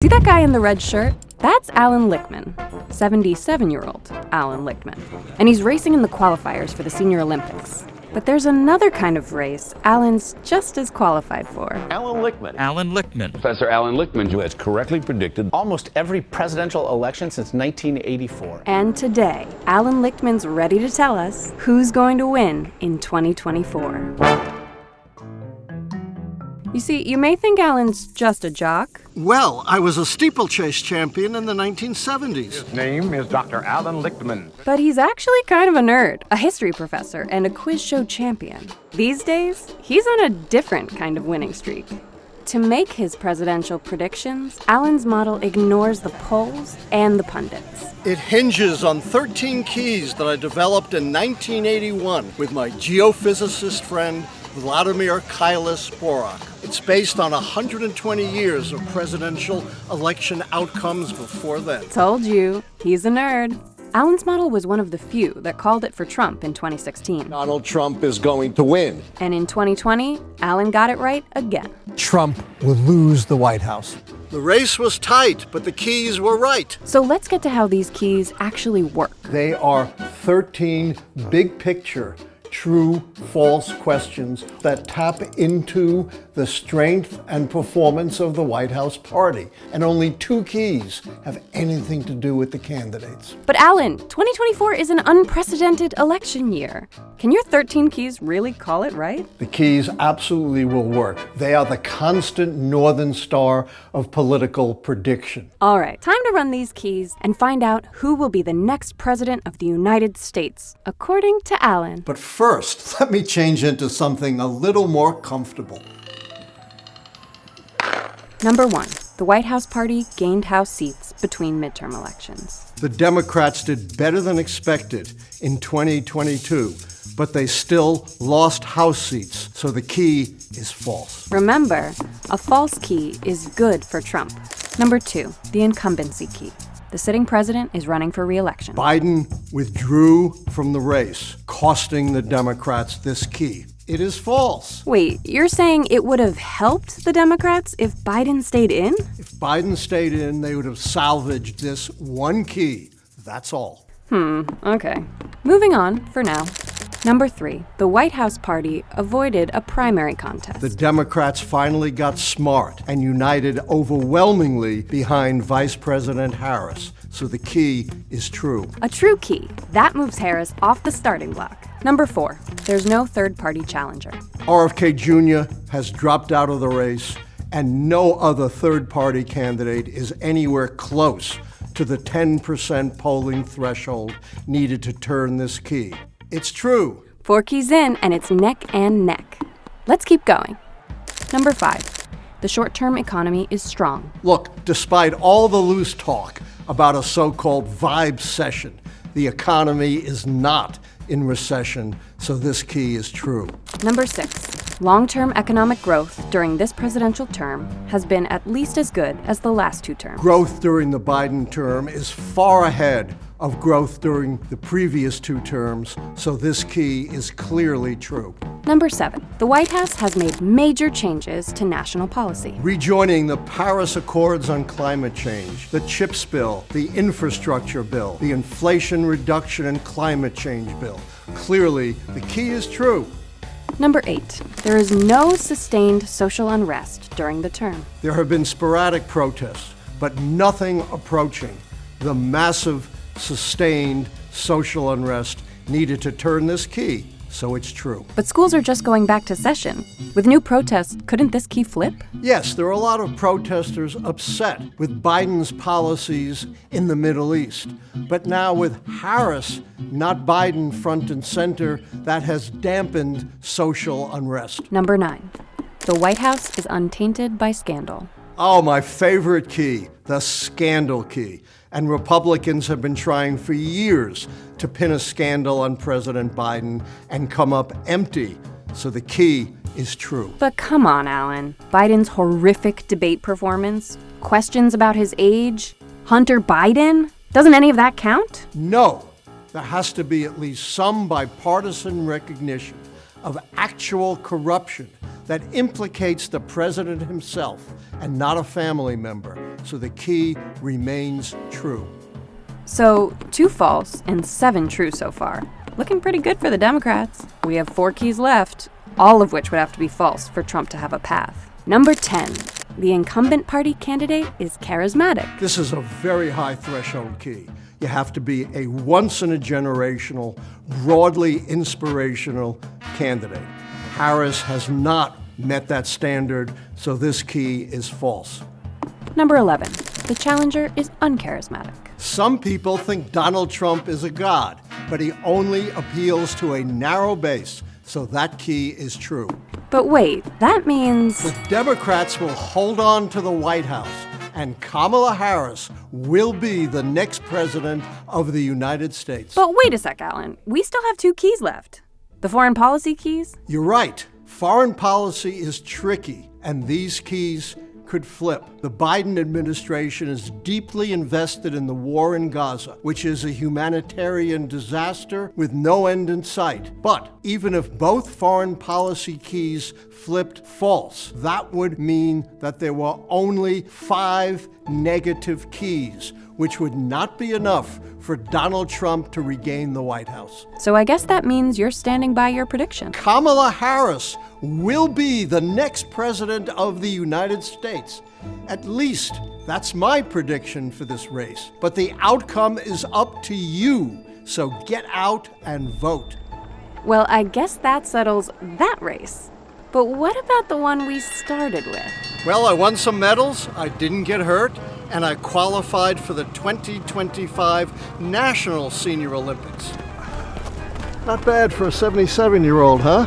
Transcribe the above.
See that guy in the red shirt? That's Alan Lichtman, 77-year-old Alan Lichtman. And he's racing in the qualifiers for the Senior Olympics. But there's another kind of race Alan's just as qualified for. Alan Lichtman. Alan Lichtman. Professor Alan Lichtman, who has correctly predicted almost every presidential election since 1984. And today, Alan Lichtman's ready to tell us who's going to win in 2024. You see, you may think Alan's just a jock. Well, I was a steeplechase champion in the 1970s. His name is Dr. Alan Lichtman. But he's actually kind of a nerd, a history professor, and a quiz show champion. These days, he's on a different kind of winning streak. To make his presidential predictions, Alan's model ignores the polls and the pundits. It hinges on 13 keys that I developed in 1981 with my geophysicist friend, Vladimir Kailas-Borak. It's based on 120 years of presidential election outcomes before then. Told you, he's a nerd. Alan's model was one of the few that called it for Trump in 2016. Donald Trump is going to win. And in 2020, Alan got it right again. Trump will lose the White House. The race was tight, but the keys were right. So let's get to how these keys actually work. They are 13 big picture, true, false questions that tap into the strength and performance of the White House party. And only 2 keys have anything to do with the candidates. But Alan, 2024 is an unprecedented election year. Can your 13 keys really call it right? The keys absolutely will work. They are the constant northern star of political prediction. All right, time to run these keys and find out who will be the next president of the United States, according to Alan. But first, let me change into something a little more comfortable. Number 1, the White House party gained House seats between midterm elections. The Democrats did better than expected in 2022, but they still lost House seats, so the key is false. Remember, a false key is good for Trump. Number 2, the incumbency key. The sitting president is running for re-election. Biden withdrew from the race, costing the Democrats this key. It is false. Wait, you're saying it would have helped the Democrats if Biden stayed in? If Biden stayed in, they would have salvaged this one key. That's all. Okay. Moving on for now. Number 3, the White House party avoided a primary contest. The Democrats finally got smart and united overwhelmingly behind Vice President Harris. So the key is true. A true key. That moves Harris off the starting block. Number 4, there's no third-party challenger. RFK Jr. has dropped out of the race, and no other third-party candidate is anywhere close to the 10% polling threshold needed to turn this key. It's true. 4 keys in, and it's neck and neck. Let's keep going. Number 5, the short-term economy is strong. Look, despite all the loose talk about a so-called vibe session, the economy is not in recession, so this key is true. Number 6, long-term economic growth during this presidential term has been at least as good as the last 2 terms. Growth during the Biden term is far ahead of growth during the previous 2 terms, so this key is clearly true. Number 7, the White House has made major changes to national policy. Rejoining the Paris Accords on climate change, the CHIPS bill, the infrastructure bill, the Inflation Reduction and Climate Change bill. Clearly, the key is true. Number 8, there is no sustained social unrest during the term. There have been sporadic protests, but nothing approaching the massive, sustained social unrest needed to turn this key, so it's true. But schools are just going back to session. With new protests, couldn't this key flip? Yes, there are a lot of protesters upset with Biden's policies in the Middle East. But now with Harris, not Biden, front and center, that has dampened social unrest. Number 9, the White House is untainted by scandal. Oh, my favorite key, the scandal key. And Republicans have been trying for years to pin a scandal on President Biden and come up empty. So the key is true. But come on, Alan. Biden's horrific debate performance, questions about his age, Hunter Biden? Doesn't any of that count? No. There has to be at least some bipartisan recognition of actual corruption that implicates the president himself and not a family member. So the key remains true. So 2 false and 7 true so far. Looking pretty good for the Democrats. We have 4 keys left, all of which would have to be false for Trump to have a path. Number 10. The incumbent party candidate is charismatic. This is a very high threshold key. You have to be a once-in-a-generational, broadly inspirational candidate. Harris has not met that standard, so this key is false. Number 11. The challenger is uncharismatic. Some people think Donald Trump is a god, but he only appeals to a narrow base, so that key is true. But wait, that means... The Democrats will hold on to the White House, and Kamala Harris will be the next president of the United States. But wait a sec, Alan. We still have 2 keys left. The foreign policy keys? You're right. Foreign policy is tricky, and these keys could flip. The Biden administration is deeply invested in the war in Gaza, which is a humanitarian disaster with no end in sight. But even if both foreign policy keys flipped false, that would mean that there were only 5 negative keys, which would not be enough for Donald Trump to regain the White House. So I guess that means you're standing by your prediction. Kamala Harris will be the next president of the United States. At least that's my prediction for this race. But the outcome is up to you, so get out and vote. Well, I guess that settles that race. But what about the one we started with? Well, I won some medals, I didn't get hurt, and I qualified for the 2025 National Senior Olympics. Not bad for a 77-year-old, huh?